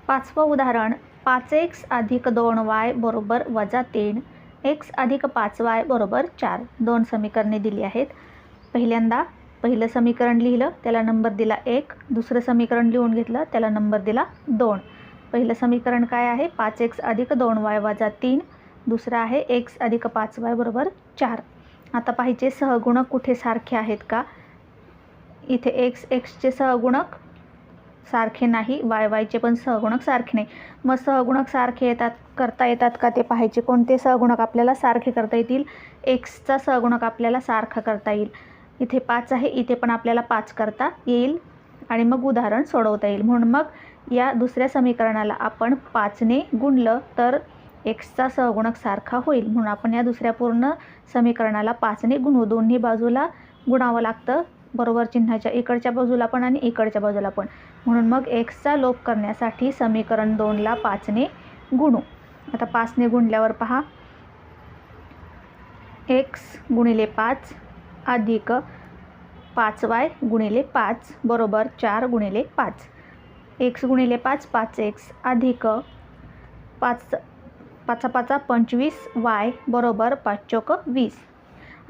पाचवं उदाहरण 5x अधिक 2y बरोबर -3, x अधिक 5y बरोबर 4. दोन समीकरणे दिली आहेत. पहिल्यांदा पहिलं समीकरण लिहिलं, त्याला नंबर दिला 1. दुसरं समीकरण लिहून घेतलं, त्याला नंबर दिला 2. पहिलं समीकरण काय आहे? 5x अधिक 2y वजा 3. दुसरं आहे x अधिक 5y बरोबर 4. आता पाहिजे सहगुणक कुठे सारखे आहेत का? इथे xचे सहगुणक सारखे नाही, चे पण सहगुणक सारखे नाही. मग सहगुणक सारखे करता येतात का ते पाहायचे. कोणते सहगुणक आपल्याला सारखे करता येतील? xचा सहगुणक आपल्याला सारखा करता येईल. इथे 5 आहे, इथे पण आपल्याला 5 करता येईल आणि मग उदाहरण सोडवता येईल. म्हणून मग या दुसऱ्या समीकरणाला आपण 5ने गुणलं तर xचा सहगुणक सारखा होईल. म्हणून आपण या दुसऱ्या पूर्ण समीकरणाला 5ने गुणू. दोन्ही बाजूला गुणावं लागतं, बरोबर चिन्हाच्या इकडच्या बाजूला पण आणि इकडच्या बाजूला पण. म्हणून मग xचा लोप करण्यासाठी समीकरण 2ला 5ने गुणू. आता 5ने गुणल्यावर पहा, x गुणिले 5 अधिक 5y गुणिले 5 बरोबर 4 गुणिले 5. x गुणिले 5 5x अधिक 5 5 5 25 y बरोबर 5 चौक 20.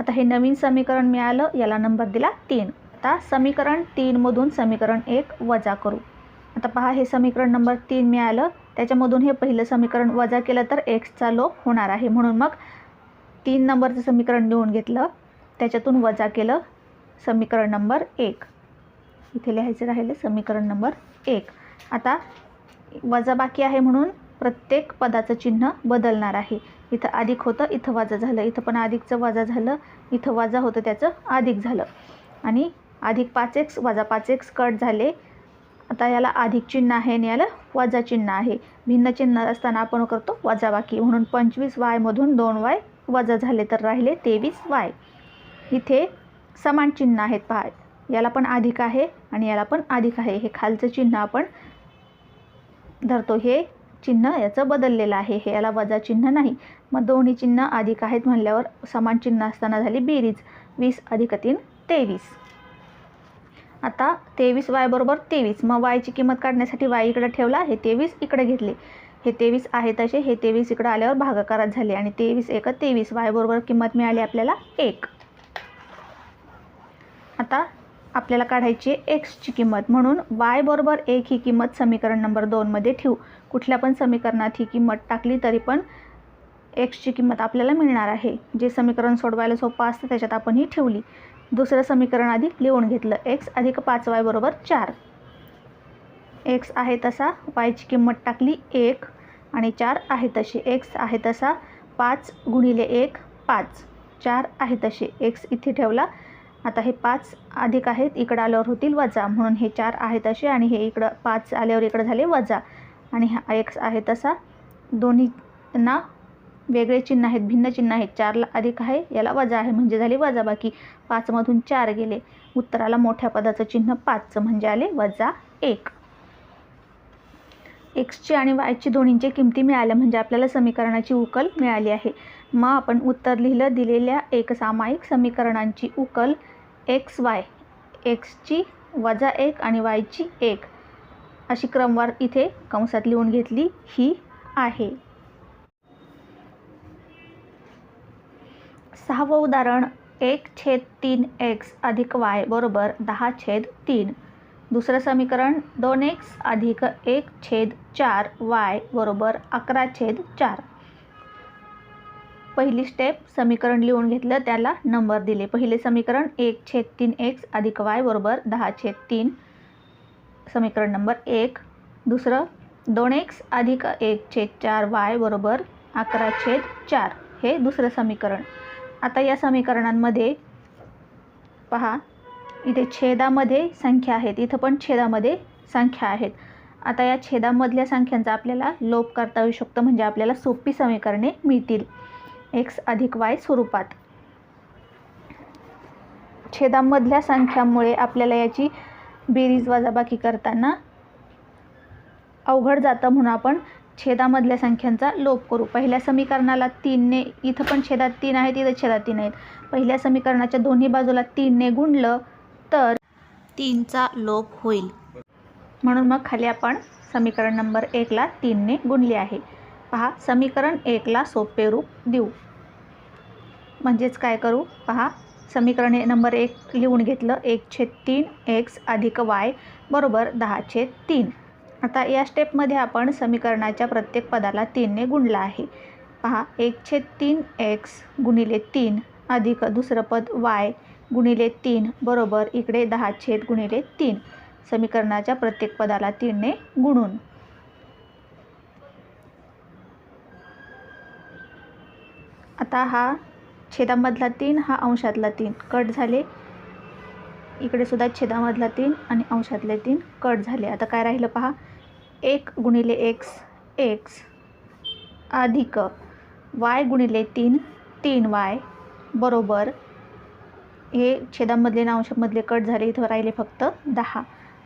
आता हे नवीन समीकरण मिळालं, याला नंबर दिला 3. आता समीकरण 3 मधून समीकरण 1 वजा करू. आता पहा, हे समीकरण नंबर 3 मिळालं, त्याच्यामधून हे पहिलं समीकरण वजा केलं तर xचा लोप होणार आहे. म्हणून मग 3 नंबरचं समीकरण लिहून घेतलं, त्याच्यातून वजा केलं समीकरण नंबर 1. इथे लिहायचं राहिलं समीकरण नंबर 1. आता वजा बाकी आहे म्हणून प्रत्येक पदाचं चिन्ह बदलणार आहे. इथं अधिक होतं, इथं वजा झालं, इथं पण अधिकचं वजा झालं, इथं वजा होतं त्याचं अधिक झालं आणि अधिक 5x वजा 5x कट झाले. आता याला अधिक चिन्ह आहे आणि याला वजा चिन्ह आहे. भिन्न चिन्ह असताना आपण करतो वजाबाकी. म्हणून 25y मधून 2y वजा झाले तर राहिले 23y. इथे समान चिन्ह आहेत पहा, याला पण अधिक आहे आणि याला पण अधिक आहे. हे खालचं चिन्ह आपण धरतो, हे चिन्ह याचं बदललेलं आहे, हे याला वजा चिन्ह नाही. मग दोन्ही चिन्ह अधिक आहेत म्हणल्यावर समान चिन्ह असताना झाली बेरीज. 20 अधिक 3 23. आता 23y बरोबर 23. मग yची किंमत काढण्यासाठी y इकडे ठेवला, हे 23 इकडे घेतले. हे 23 आहे तसे, हे 23 इकडे आल्यावर भागाकारात झाले आणि 23 एक 23. y बरोबर किंमत मिळाली आपल्याला 1. आता आपल्याला काढायची xची किंमत, म्हणून y बरोबर 1 ही किंमत समीकरण नंबर 2 मध्ये ठेवू. कुठल्या पण समीकरणात ही किंमत टाकली तरी पण xची किंमत आपल्याला मिळणार आहे. जे समीकरण सोडवायला सोपं असतं त्याच्यात आपण ही ठेवली. दुसरं समीकरण आधी लिहून घेतलं, x अधिक 5y बरोबर 4. x आहे तसा, yची किंमत टाकली 1 आणि 4 आहे तसे. x आहे तसा 5 गुणिले 1 5, 4 आहे तसे. x इथे ठेवला. आता हे 5 अधिक आहेत, इकडं आल्यावर होतील वजा, म्हणून हे 4 आहे तसे आणि हे इकडं 5 आल्यावर इकडं झाले वजा. आणि हा x आहे तसा, दोन्हींना वेगळे चिन्ह आहेत, भिन्न चिन्ह आहेत. 4ला अधिक आहे, याला वजा आहे, म्हणजे झाली वजा बाकी. 5 मधून 4 गेले, उत्तराला मोठ्या पदाचं चिन्ह 5चं म्हणजे आले -1. xची आणि yची दोन्हींची किमती मिळाल्या म्हणजे आपल्याला समीकरणाची उकल मिळाली आहे. मग आपण उत्तर लिहिलं, दिलेल्या एकसामायिक समीकरणांची उकल xy, xची -1 आणि yची 1 अशी क्रमवार इथे कंसात लिहून घेतली ही आहे. 6वं उदाहरण 1/3x अधिक y बरोबर 10/3. दुसरं समीकरण 2x अधिक 1/4y बरोबर 11/4. पहिली स्टेप, समीकरण लिहून घेतलं, त्याला नंबर दिले. पहिले समीकरण 1/3x अधिक y बरोबर 10/3, समीकरण नंबर 1. दुसरं 2x अधिक 1/4y बरोबर 11/4, हे दुसरं समीकरण. आता या समीकरणांमध्ये पहा, इथे छेदामध्ये संख्या आहेत, इथं पण छेदामध्ये संख्या आहेत. आता या छेदामधल्या संख्यांचा आपल्याला लोप करता येऊ शकतो, म्हणजे आपल्याला सोपी समीकरणे मिळतील x अधिक y स्वरूपात. छेदामधल्या संख्यांमुळे आपल्याला याची बेरीज वजाबाकी करताना अवघड जातं, म्हणून आपण छेदामधल्या संख्यांचा लोप करू. पहिल्या समीकरणाला 3ने, इथं पण छेदात 3 आहेत, इथं छेदात 3 आहेत. पहिल्या समीकरणाच्या दोन्ही बाजूला 3ने गुणलं तर 3चा लोप होईल. म्हणून मग खाली आपण समीकरण नंबर 1ला 3ने गुणले आहे. पहा, समीकरण 1ला सोपे रूप देऊ. म्हणजेच काय करू पहा, समीकरण नंबर 1 लिहून घेतलं. 1/3 x अधिक y बरोबर 10/3. आता या स्टेपमध्ये आपण समीकरणाच्या प्रत्येक पदाला 3ने गुणला आहे. पहा, 1/3 x गुणिले 3 अधिक दुसरं पद y गुणिले 3 बरोबर इकडे 10/3. समीकरणाच्या प्रत्येक पदाला 3ने गुणून. आता हा छेदामधला 3 हा अंशातला 3 कट झाले. इकडे सुद्धा छेदामधला 3 आणि अंशातले 3 कट झाले. आता काय राहिलं पहा, 1 गुणिले x अधिक y गुणिले 3y बरोबर हे छेदामधले आणि अंशामधले कट झाले. इथं राहिले फक्त 10.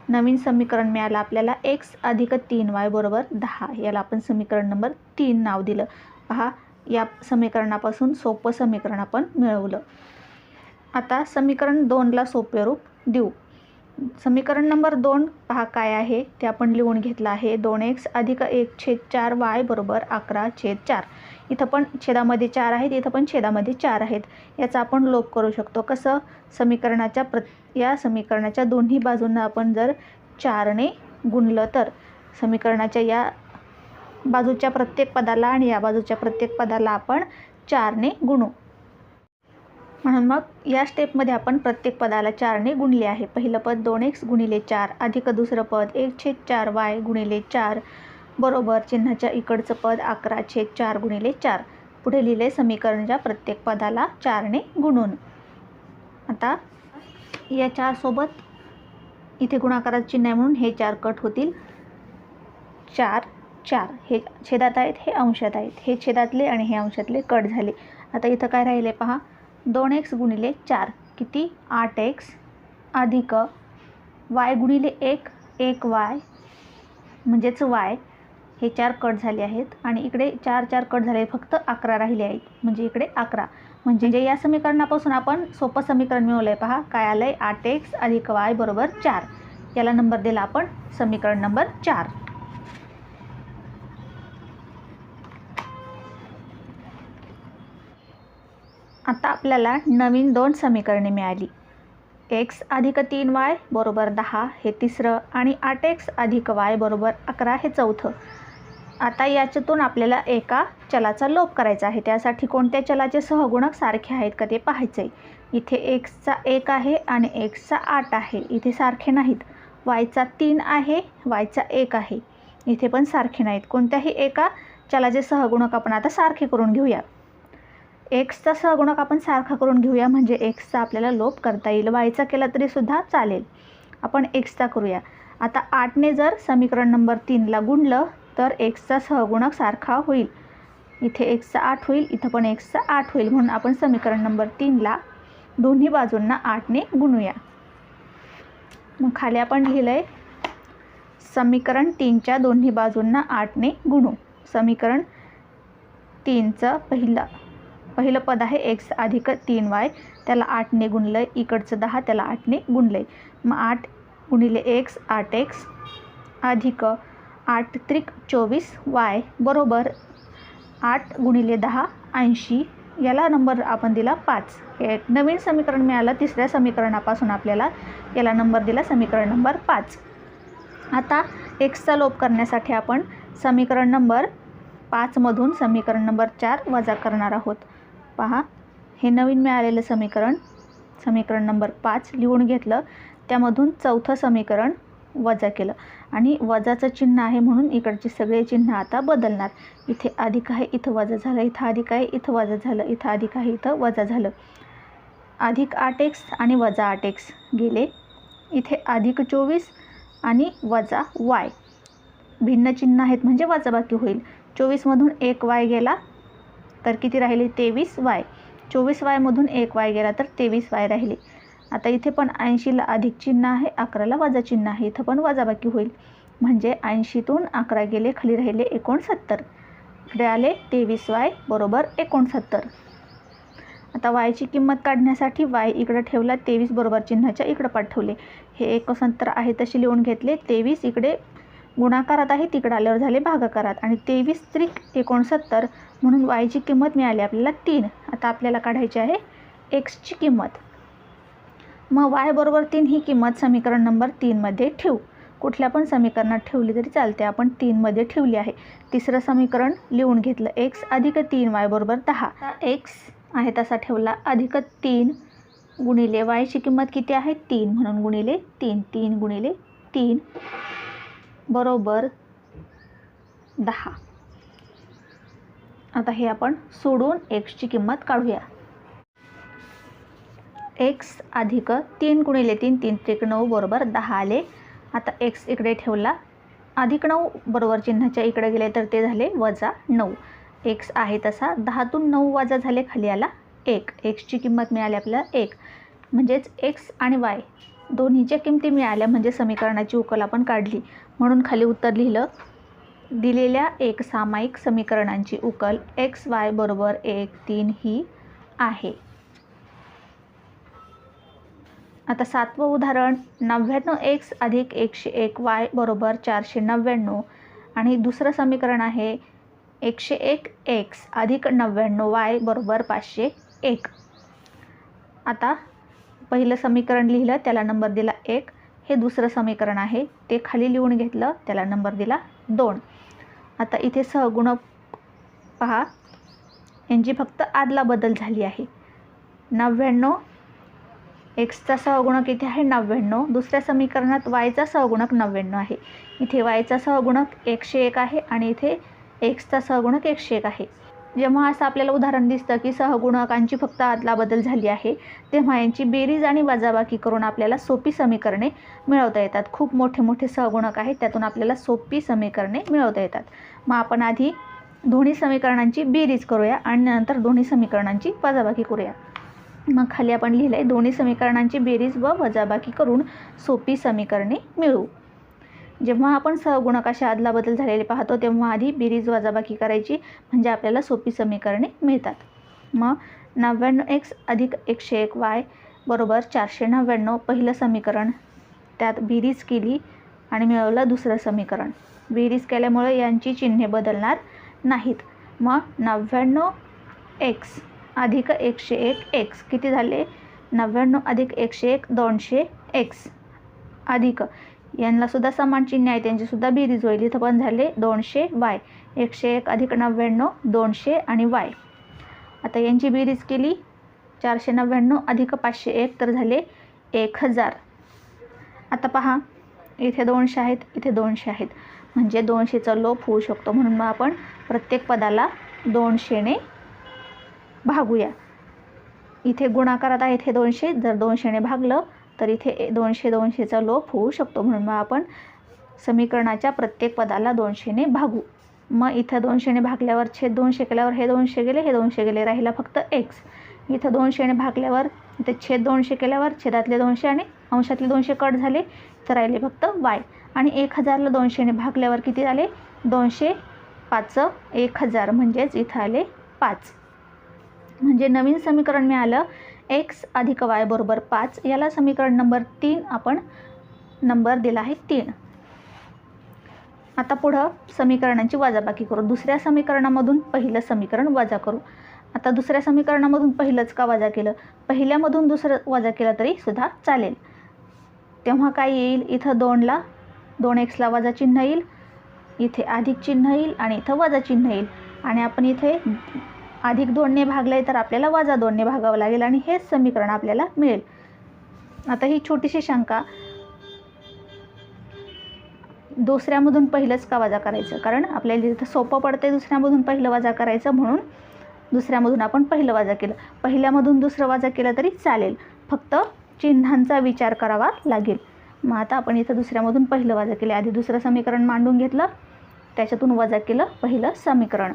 नवीन समीकरण मिळालं आपल्याला x अधिक 3y बरोबर 10. याला आपण समीकरण नंबर 3 नाव दिलं. पहा, या समीकरणापासून सोपं समीकरण आपण मिळवलं. आता समीकरण 2ला सोपे रूप देऊ. समीकरण नंबर 2 पहा काय आहे ते आपण लिहून घेतलं आहे. 2x अधिक 1/4y बरोबर 11/4. इथं पण छेदामध्ये 4 आहेत, इथं पण छेदामध्ये 4 आहेत. याचा आपण लोप करू शकतो. कसं, या समीकरणाच्या दोन्ही बाजूंना आपण जर 4ने गुणलं तर समीकरणाच्या या बाजूच्या प्रत्येक पदाला आणि या बाजूच्या प्रत्येक पदाला आपण 4ने गुणू. म्हणून मग या स्टेपमध्ये आपण प्रत्येक पदाला 4ने गुणले आहे. पहिलं पद 2x गुणिले 4 अधिक दुसरं पद 1/4y गुणिले 4 बरोबर चिन्हाच्या इकडचं पद 11/4 गुणिले 4. पुढे लिहिले समीकरणाच्या प्रत्येक पदाला 4ने गुणून. आता या 4 सोबत इथे गुणाकाराचं चिन्ह आहे म्हणून हे 4 कट होतील. 4 हे छेदात आहेत, हे अंशात आहेत. हे छेदातले आणि हे अंशातले कट झाले. आता इथं काय राहिले पहा, 2x गुणिले 4 किती 8x अधिक y गुणिले 1y म्हणजेच y. हे 4 कट झाले आहेत आणि इकडे 4 कट झाले, फक्त 11 राहिले आहेत. म्हणजे इकडे 11. म्हणजे या समीकरणापासून आपण सोपं समीकरण मिळवलं आहे. पहा काय आलं आहे, 8x अधिक y बरोबर 4. याला नंबर दिला आपण समीकरण नंबर 4. आता आपल्याला नवीन 2 समीकरणे मिळाली. x अधिक 3y बरोबर 10 हे तिसरं आणि 8x अधिक y बरोबर 11 हे चौथं. आता याच्यातून आपल्याला एका चलाचा लोप करायचा आहे. त्यासाठी कोणत्या चलाचे सहगुणक सारखे आहेत का ते पाहायचे. इथे xचा 1 आहे आणि xचा 8 आहे. इथे सारखे नाहीत. yचा 3 आहे, yचा 1 आहे. इथे पण सारखे नाहीत. कोणत्याही एका चलाचे सहगुणक आपण आता सारखे करून घेऊया. एक्सचा सहगुणक आपण सारखा करून घेऊया म्हणजे एक्सचा आपल्याला लोप करता येईल. वायचा केला तरी सुद्धा चालेल. आपण एक्सचा करूया. आता 8ने जर समीकरण नंबर 3ला गुणलं तर एक्सचा सहगुणक सारखा होईल. इथे एक्सचा 8 होईल, इथं पण एक्सचा 8 होईल. म्हणून आपण समीकरण नंबर 3ला दोन्ही बाजूंना 8ने गुणूया. मग खाली आपण लिहिलं आहे समीकरण 3च्या दोन्ही बाजूंना 8ने गुणू. समीकरण 3चं पहिलं पद आहे x अधिक 3y, त्याला 8ने गुणलं आहे. इकडचं 10 त्याला 8ने गुणलं आहे. मग 8 गुणिले x 8x अधिक 8 त्रिक 24y बरोबर 8 गुणिले 10 80. याला नंबर आपण दिला 5. हे नवीन समीकरण मिळालं. तिसऱ्या समीकरणापासून आपल्याला याला नंबर दिला समीकरण नंबर 5. आता एक्सचा लोप करण्यासाठी आपण समीकरण नंबर 5मधून समीकरण नंबर 4 वजा करणार आहोत. पहा, हे नवीन मिळालेलं समीकरण नंबर 5 लिहून घेतलं. त्यामधून चौथं समीकरण वजा केलं आणि वजाचं चिन्ह आहे म्हणून इकडचे सगळे चिन्ह आता बदलणार. इथे अधिक आहे, इथं वजा झालं. इथं अधिक आहे, इथं वजा झालं. इथं अधिक आहे, इथं वजा झालं. अधिक 8x आणि वजा 8x गेले. इथे अधिक 24 आणि वजा y भिन्न चिन्ह आहेत म्हणजे वजाबाकी होईल. 24मधून 1y गेला तर किती राहिले 23y. 24y मधून 1y गेला तर 23y राहिले. आता इथे पण 80ला अधिक चिन्ह आहे, 11ला वजा चिन्ह आहे. इथं पण वजाबाकी होईल म्हणजे 80तून 11 गेले, खाली राहिले 69. इकडे आले 23y बरोबर 69. आता वायची किंमत काढण्यासाठी वाय इकडं ठेवला, 23 बरोबर चिन्हाच्या इकडं पाठवले. हे एकसंत्र आहे तसे लिहून घेतले. 23 इकडे गुणाकारात आहे, तिकडे आल्यावर झाले भागाकारात. आणि 23 त्रिक 69 म्हणून वायची किंमत मिळाली आपल्याला 3. आता आपल्याला काढायची आहे एक्सची किंमत. मग वाय बरोबर 3 ही किंमत समीकरण नंबर 3मध्ये ठेवू. कुठल्या पण समीकरणात ठेवली तरी चालते, आपण 3मध्ये ठेवली आहे. तिसरं समीकरण लिहून घेतलं, x अधिक 3y बरोबर 10. x आहे तसा ठेवला, अधिक 3 गुणिले वायची किंमत किती आहे 3 म्हणून गुणिले 3. 3 गुणिले 3 बरोबर 10. आता हे आपण सोडून एक्सची किंमत काढूया. एक्स अधिक 3 गुणिले 3, 3 त्रिक 9 बरोबर 10 आले. आता एक्स इकडे ठेवला, अधिक 9 बरोबर चिन्हाच्या इकडे गेले तर ते झाले -9. एक्स आहे तसा 10तून 9 वजा झाले, खाली आला 1. एक्सची किंमत मिळाली आपल्याला 1. म्हणजेच एक्स आणि वाय दोन्हीच्या किमती मिळाल्या, म्हणजे समीकरणाची उकल आपण काढली. म्हणून खाली उत्तर लिहिलं, दिलेल्या एक सामायिक समीकरणांची उकल एक्स वाय बरोबर 1, 3 ही आहे. आता 7वं उदाहरण, 99x अधिक 101y बरोबर 499. आणि दुसरं समीकरण आहे 101x अधिक 99y बरोबर 501. आता पहिलं समीकरण लिहिलं, त्याला नंबर दिला 1. हे दुसरं समीकरण आहे, ते खाली लिहून घेतलं, त्याला नंबर दिला 2. आता इथे सहगुणक पहा, यांची फक्त आदला बदल झाली आहे. 99 एक्सचा सहगुणक इथे आहे 99. दुसऱ्या समीकरणात वायचा सहगुणक 99 आहे. इथे वायचा सहगुणक 101 आहे आणि इथे एक्सचा सहगुणक 101 आहे. जेव्हा असं आपल्याला उदाहरण दिसतं की सहगुणकांची फक्त आदला बदल झाली आहे, तेव्हा यांची बेरीज आणि वजाबाकी करून आपल्याला सोपी समीकरणे मिळवता येतात. खूप मोठे मोठे सहगुणक आहेत, त्यातून आपल्याला सोपी समीकरणे मिळवता येतात. मग आपण आधी दोन्ही समीकरणांची बेरीज करूया आणि नंतर दोन्ही समीकरणांची वजाबाकी करूया. मग खाली आपण लिहिलं आहे, दोन्ही समीकरणांची बेरीज व वजाबाकी करून सोपी समीकरणे मिळवू. जेव्हा आपण सहगुणकाशी अदलाबदल झालेले पाहतो, तेव्हा आधी बेरीज वजाबाकी करायची, म्हणजे आपल्याला सोपी समीकरणे मिळतात. मग 99x अधिक 101y बरोबर 499 पहिलं समीकरण, त्यात बेरीज केली आणि मिळवलं दुसरं समीकरण. बेरीज केल्यामुळे यांची चिन्हे बदलणार नाहीत. मग 99x अधिक 101x किती झाले, 99 अधिक 101 200x अधिक यांना सुद्धा समान चिन्ह आहे, त्यांचीसुद्धा बेरीज होईल. इथं पण झाले 200y. 101 अधिक 99 200 आणि y. आता यांची बेरीज केली, 499 अधिक 501 तर झाले 1000. आता पहा, इथे 200 आहेत, इथे 200 आहेत, म्हणजे 200चा लोप होऊ शकतो. म्हणून मग आपण प्रत्येक पदाला 200ने भागूया. इथे गुणाकारात आहे, इथे 200, जर 200ने भागलं तर इथे 200चा लोप होऊ शकतो. म्हणून मग आपण समीकरणाच्या प्रत्येक पदाला 200ने भागू. मग इथं 200ने भागल्यावर छेद 200 केल्यावर हे 200 गेले, हे 200 गेले, राहिला फक्त x. इथं 200ने भागल्यावर इथे छेद 200 केल्यावर छेदातले 200 आणि अंशातले 200 कट झाले, तर राहिले फक्त y. आणि 1000ला 200ने भागल्यावर किती झाले, 200 5 1000, म्हणजेच इथं आले 5. म्हणजे नवीन समीकरण मिळालं x अधिक y बरोबर 5. याला समीकरण नंबर 3 आपण नंबर दिला आहे 3. आता पुढं समीकरणांची वजाबाकी करू. दुसऱ्या समीकरणामधून पहिलं समीकरण वजा करू. आता दुसऱ्या समीकरणामधून पहिलंच का वजा केलं, पहिल्यामधून दुसरं वजा केलं तरी सुद्धा चालेल. तेव्हा काय येईल, इथं 2ला 2x ला वजा चिन्ह येईल, इथे अधिक चिन्ह येईल आणि इथं वजा चिन्ह येईल. आणि आपण इथे अधिक 2ने भागले तर आपल्याला वजा 2ने भागावं लागेल आणि हेच समीकरण आपल्याला मिळेल. आता ही छोटीशी शंका, दुसऱ्यामधून पहिलंच का वजा करायचं, कारण आपल्याला इथं सोपं पडते दुसऱ्यामधून पहिलं वजा करायचं, म्हणून दुसऱ्यामधून आपण पहिलं वजा केलं. पहिल्यामधून दुसरं वजा केलं तरी चालेल, फक्त चिन्हांचा विचार करावा लागेल. मग आता आपण इथं दुसऱ्यामधून पहिलं वजा केले, आधी दुसरं समीकरण मांडून घेतलं, त्याच्यातून वजा केलं पहिलं समीकरण.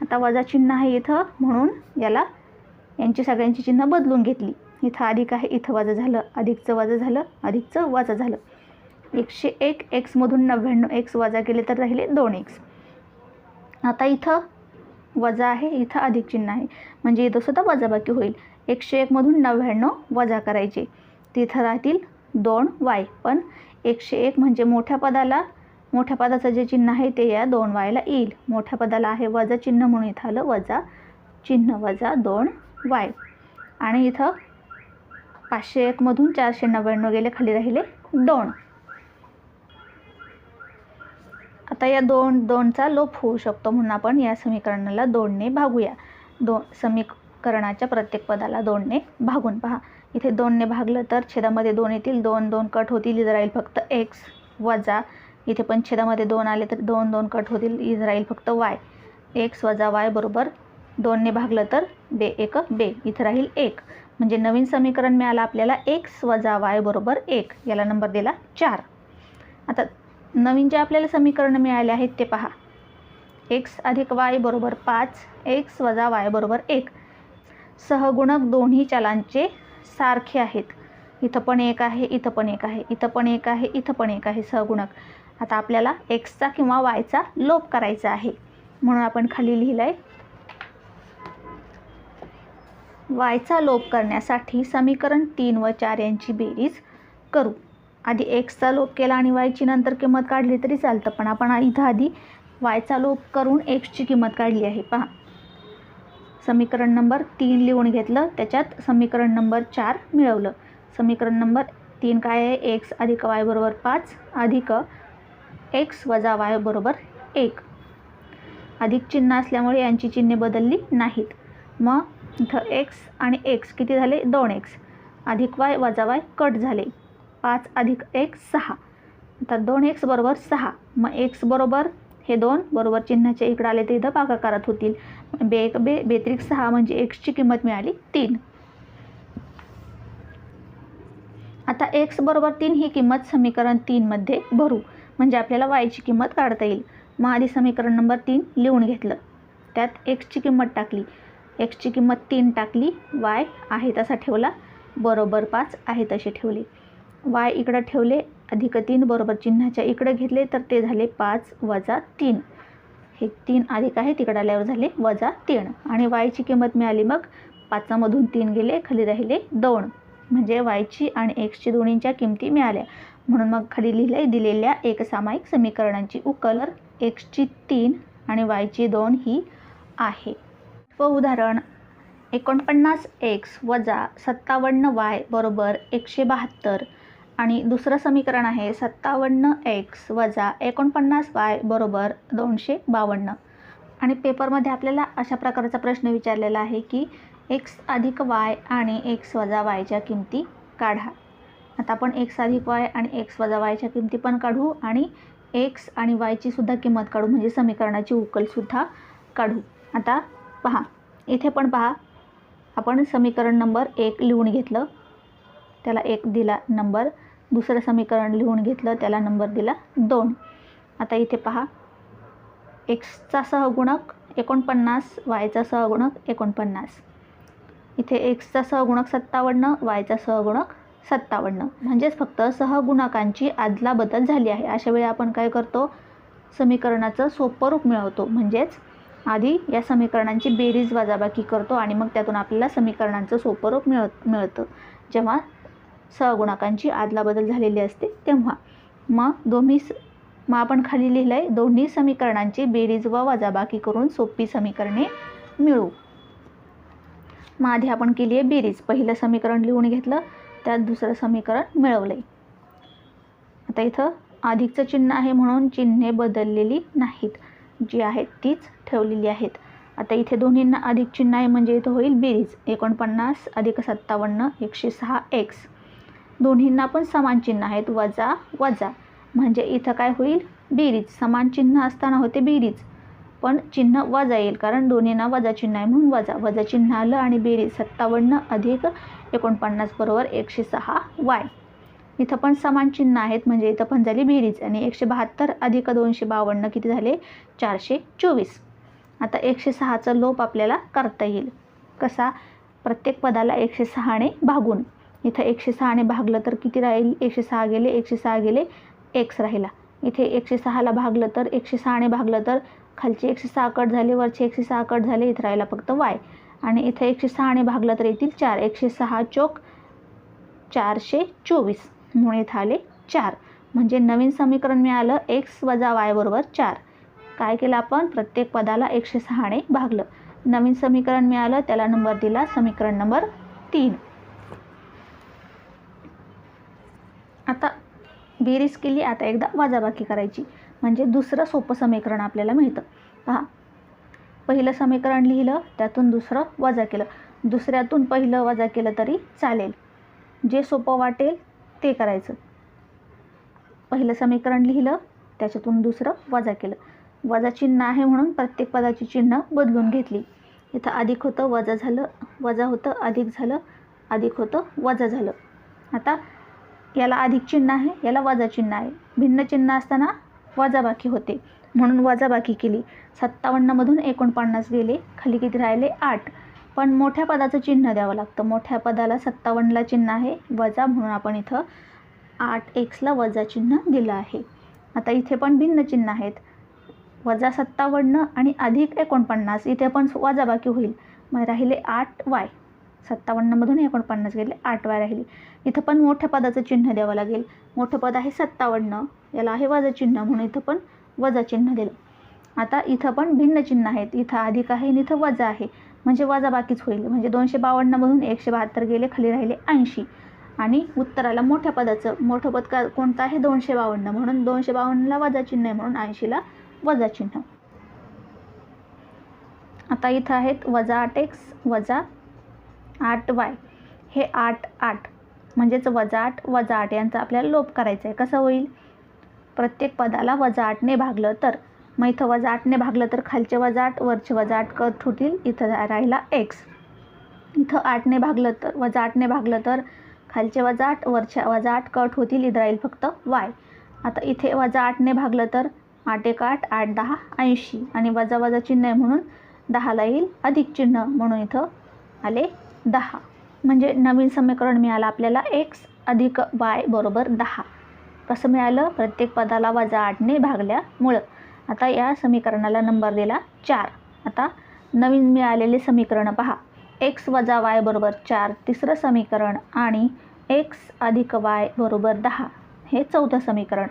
आता वजा चिन्ह आहे इथं, म्हणून यांची सगळ्यांची चिन्ह बदलून घेतली. इथं अधिक आहे, इथं वजा झालं, अधिकचं वजा झालं, अधिकचं वजा झालं. 101x मधून 99x वजा केले तर राहिले 2x. आता इथं वजा आहे, इथं अधिक चिन्ह आहे, म्हणजे इथं सुद्धा वजाबाकी होईल. 101 मधून 99 वजा करायचे, तिथं राहतील 2y. पण 101 म्हणजे मोठ्या पदाचं जे चिन्ह आहे ते या 2y ला येईल. मोठ्या पदाला आहे वजा चिन्ह म्हणून इथं आलं वजा चिन्ह, वजा 2y. आणि इथं 501 मधून 499 गेले, खाली राहिले 2. आता या 2चा लोप होऊ शकतो म्हणून आपण या समीकरणाला 2ने भागूया. समीकरणाच्या प्रत्येक पदाला 2ने भागून पहा. इथे 2ने भागलं तर छेदामध्ये 2 येतील, 2 कट होतील, इथं राहील फक्त x वजा, इथे पण छेदामध्ये 2 आले तर 2 कट होतील, इथं राहील फक्त y. x वजा y बरोबर 2ने भागलं तर बे एक बे, इथं राहील 1. म्हणजे नवीन समीकरण मिळालं आपल्याला x वजा y बरोबर 1. याला नंबर दिला 4. आता नवीन जे आपल्याला समीकरण मिळाले आहेत ते पहा. x अधिक y बरोबर 5, x वजा y बरोबर 1. सहगुणक दोन्ही चलांचे सारखे आहेत. इथं पण 1 आहे, इथं पण 1 आहे, इथं पण 1 आहे, इथं पण 1 आहे सहगुणक. आता आपल्याला xचा किंवा yचा लोप करायचा आहे म्हणून आपण खाली लिहिलं आहे, yचा लोप करण्यासाठी समीकरण 3 व 4 यांची बेरीज करू. आधी xचा लोप केला आणि yची नंतर किंमत काढली तरी चालतं, पण आपण इथं आधी yचा लोप करून xची किंमत काढली आहे. पहा, समीकरण नंबर 3 लिहून घेतलं, त्याच्यात समीकरण नंबर 4 मिळवलं. समीकरण नंबर 3 काय आहे? x अधिक y बरोबर 5 अधिक x वजा y बरोबर 1. अधिक चिन्ह असल्यामुळे यांची चिन्हे बदलली नाहीत. मग इथं x आणि x किती झाले? 2x अधिक y वजा y कट झाले. 5 अधिक 1 6. तर 2x बरोबर 6. मग x बरोबर हे 2 बरोबर चिन्हाच्या इकडे आले तर इथं भागाकारात होतील. बे 6 म्हणजे xची किंमत मिळाली 3. आता x बरोबर 3 ही किंमत समीकरण 3 मध्ये भरू म्हणजे आपल्याला yची किंमत काढता येईल. मग आधी समीकरण नंबर 3 लिहून घेतलं, त्यात xची किंमत टाकली, xची किंमत 3 टाकली, y आहे तसा ठेवला, बरोबर 5 आहे तसे ठेवले. y इकडं ठेवले, अधिक 3 बरोबर चिन्हाच्या इकडे घेतले तर ते झाले 5 वजा 3. हे 3 अधिक आहे, तिकडे आल्यावर झाले वजा 3. आणि yची किंमत मिळाली. मग 5 मधून 3 गेले, खाली राहिले 2. म्हणजे yची आणि xची दोन्हींच्या किमती मिळाल्या. म्हणून मग खाली लिहिले, दिलेल्या एकसामायिक समीकरणांची उकल xची 3 आणि yची 2 ही आहे. व उदाहरण 49x वजा 57y बरोबर 172. आणि दुसरं समीकरण आहे 57x वजा 49y बरोबर 252. आणि पेपरमध्ये आपल्याला अशा प्रकारचा प्रश्न विचारलेला आहे की x अधिक y आणि x वजा yच्या किमती काढा. आता आपण x अधिक y आणि x वजा yच्या किमती पण काढू आणि x आणि yची सुद्धा किंमत काढू, म्हणजे समीकरणाची उकलसुद्धा काढू. आता पहा, इथे पण पहा, आपण समीकरण नंबर 1 लिहून घेतलं, त्याला 1 दिला नंबर. दुसरं समीकरण लिहून घेतलं, त्याला नंबर दिला 2. आता इथे पहा, xचा सहगुणक 49, yचा सहगुणक 49. इथे xचा सहगुणक 57, yचा सहगुणक 57. म्हणजेच फक्त सहगुणकांची आदलाबदल झाली आहे. अशा वेळी आपण काय करतो? समीकरणाचं सोपं रूप मिळवतो. म्हणजेच आधी या समीकरणांची बेरीज वजाबाकी करतो आणि मग त्यातून आपल्याला समीकरणांचं सोपं रूप मिळतं. जेव्हा सहगुणकांची आदलाबदल झालेली असते तेव्हा. मग आपण खाली लिहिलं आहे, दोन्ही समीकरणांची बेरीज व वजाबाकी करून सोपी समीकरणे मिळवू. मग आधी आपण केली आहे बेरीज. पहिलं समीकरण लिहून घेतलं, त्यात दुसरं समीकरण मिळवलं आहे. आता इथं अधिकचं चिन्ह आहे म्हणून चिन्हे बदललेली नाहीत, जी आहेत तीच ठेवलेली आहेत. आता इथे दोन्हींना अधिक चिन्ह आहे म्हणजे इथं होईल बेरीज. 49 अधिक 57 106x. दोन्हींना पण समान चिन्ह आहेत, वजा वजा, म्हणजे इथं काय होईल? बेरीज. समान चिन्ह असताना होते बेरीज, पण चिन्ह वजा येईल कारण दोन्हींना वजा चिन्ह आहे म्हणून वजा चिन्ह आलं आणि बेरीज 57 अधिक 49 बरोबर 106y. इथं पण समान चिन्ह आहेत म्हणजे इथं पण झाली बेरीज. आणि 172 अधिक 252 किती झाले? 424. आता 106चा लोप आपल्याला करता येईल. कसा? प्रत्येक पदाला 106ने भागून. इथं 106ने भागलं तर किती राहील? 106 गेले, 106 गेले, x राहिला. इथे 106ला भागलं तर 106ने भागलं तर खालचे 106 कट झाले, वरचे 106 कट झाले, इथं राहिला फक्त y. आणि इथे 106ने भागलं तर येतील 4. 106 चोक 424 म्हणून इथं आले 4. म्हणजे नवीन समीकरण मिळालं x वजा y बरोबर 4. काय केलं आपण? प्रत्येक पदाला 106ने भागलं. नवीन समीकरण मिळालं, त्याला नंबर दिला समीकरण नंबर 3. आता बेरीज केली, आता एकदा वजाबाकी करायची म्हणजे दुसरं सोपं समीकरण आपल्याला मिळतं. पहा, पहिलं समीकरण लिहिलं, त्यातून दुसरं वजा केलं, दुसऱ्यातून पहिलं वजा केलं तरी चालेल, जे सोपं वाटेल ते करायचं. पहिलं समीकरण लिहिलं, त्याच्यातून दुसरं वजा केलं. वजा चिन्ह आहे म्हणून प्रत्येक पदाची चिन्ह बदलून घेतली. इथं अधिक होतं, वजा झालं, वजा होतं, अधिक झालं, अधिक होतं, वजा झालं. आता याला अधिक चिन्ह आहे, याला वजा चिन्ह आहे. भिन्न चिन्ह असताना वजाबाकी होते म्हणून वजाबाकी केली. 57मधून 49 गेले, खाली किती राहिले? 8. पण मोठ्या पदाचं चिन्ह द्यावं लागतं. मोठ्या पदाला 57ला चिन्ह आहे वजा, म्हणून आपण इथं 8xला वजा चिन्ह दिलं आहे. आता इथे पण भिन्न चिन्ह आहेत, वजा 57 आणि अधिक 49. इथे पण वजाबाकी होईल, मग राहिले 8y. 57मधून 49 गेले, 8y राहिली. इथं पण मोठ्या पदाचं चिन्ह द्यावं लागेल. मोठं पद आहे 57, याला आहे वजा चिन्ह म्हणून इथं पण वजा चिन्ह दिलं. आता इथं पण भिन्न चिन्ह आहेत, इथं अधिक आहे आणि इथं वजा आहे, म्हणजे वजाबाकीच होईल. म्हणजे 252मधून 172 गेले, खाली राहिले 80. आणि उत्तराला मोठ्या पदाचं, मोठं पद कोणतं आहे? 252, म्हणून 252ला वजा चिन्ह आहे म्हणून 80ला वजा चिन्ह. आता इथं आहेत वजा 8x वजा 8y. हे 8 म्हणजेच वजा 8 यांचा आपल्याला लोप करायचा आहे. कसं होईल? प्रत्येक पदाला वजा 8ने भागलं तर, मग इथं वजा 8ने भागलं तर खालचे वजा 8, वरचे वजा 8 कट होतील, इथं राहिला x. इथं 8ने भागलं तर, वजा 8ने भागलं तर खालचे वजा 8, वरच्या वजा 8 कट होतील, इथं राहील फक्त y. आता इथे वजा 8ने भागलं तर 8 1 8, 8 10 80 आणि वजा वजा चिन्ह आहे म्हणून 10ला येईल अधिक चिन्ह, म्हणून इथं आले 10. म्हणजे नवीन समीकरण मिळालं आपल्याला x अधिक y बरोबर 10. कसं मिळालं? प्रत्येक पदाला वजा 8ने भागल्यामुळं. आता या समीकरणाला नंबर दिला 4. आता नवीन मिळालेले समीकरण पहा, x वजा y बरोबर 4 तिसरं समीकरण आणि x अधिक y बरोबर 10 हे चौथं समीकरण.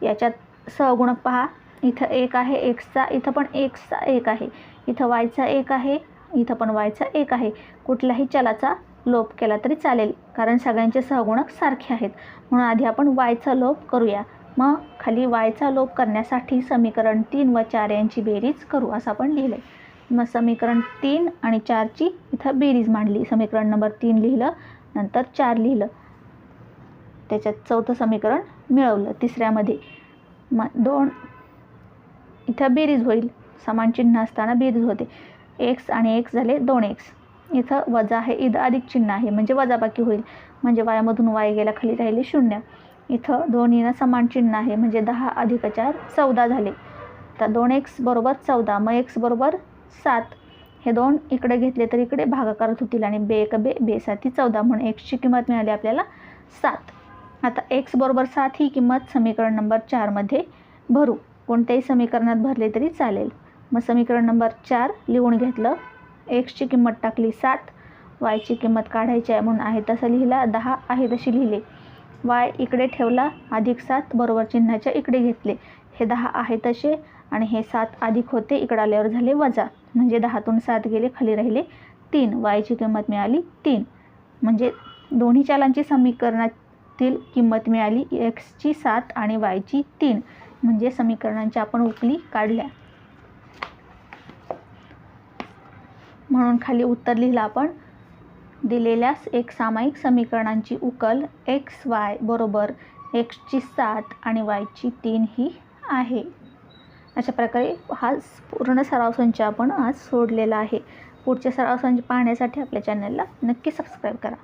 याच्यात सहगुणक पहा, इथं 1 आहे xचा, इथं पण xचा 1 आहे, इथं yचा 1 आहे, इथं पण yचा 1 आहे. कुठल्याही चलाचा लोप केला तरी चालेल, कारण सगळ्यांचे सहगुणक सारखे आहेत, म्हणून आधी आपण yचा लोप करूया. मग खाली yचा लोप करण्यासाठी समीकरण 3 व 4 यांची बेरीज करू असं आपण लिहिलं आहे. मग समीकरण 3 आणि 4ची इथं बेरीज मांडली. समीकरण नंबर 3 लिहिलं, नंतर 4 लिहिलं, त्याच्यात चौथं समीकरण मिळवलं तिसऱ्यामध्ये. मग 2 इथं बेरीज होईल, समान चिन्ह असताना बेरीज होते. x आणि x झाले 2x. इथं वजा आहे, इथं अधिक चिन्ह आहे म्हणजे वजाबाकी होईल, म्हणजे y मधून y गेला, खाली राहिले 0. इथं दोन्हीना समान चिन्ह आहे म्हणजे 10 अधिक 4 14 झाले. तर 2x बरोबर 14, मग x बरोबर 7. हे 2 इकडे घेतले तर इकडे भागाकारात होतील आणि बे 1 बे, बे 7 14, म्हणून xची किंमत मिळाली आपल्याला 7. आता x बरोबर 7 ही किंमत समीकरण नंबर 4मध्ये भरू. कोणत्याही समीकरणात भरले तरी चालेल. मग समीकरण नंबर 4 लिहून घेतलं, xची किंमत टाकली 7, yची किंमत काढायची आहे म्हणून आहे तसं लिहिला, 10 आहे तशी लिहिले. y इकडे ठेवला, अधिक 7 बरोबर चिन्हाच्या इकडे घेतले, हे 10 आहे तसे आणि हे 7 अधिक होते, इकडे आल्यावर झाले वजा, म्हणजे 10तून 7 गेले, खाली राहिले 3. yची किंमत मिळाली 3. म्हणजे दोन्ही चलांची समीकरणातील किंमत मिळाली, xची 7 आणि yची 3. म्हणजे समीकरणांच्या आपण उकली काढल्या. म्हणून खाली उत्तर लिहिलं आपण, दिलेल्या एक सामायिक समीकरणांची उकल x y बरोबर xची 7 आणि yची 3 ही आहे. अशा प्रकारे हा पूर्ण सराव संच आपण आज सोडलेला आहे. पुढचे सराव संच पाहण्यासाठी आपल्या चॅनलला नक्की सबस्क्राईब करा.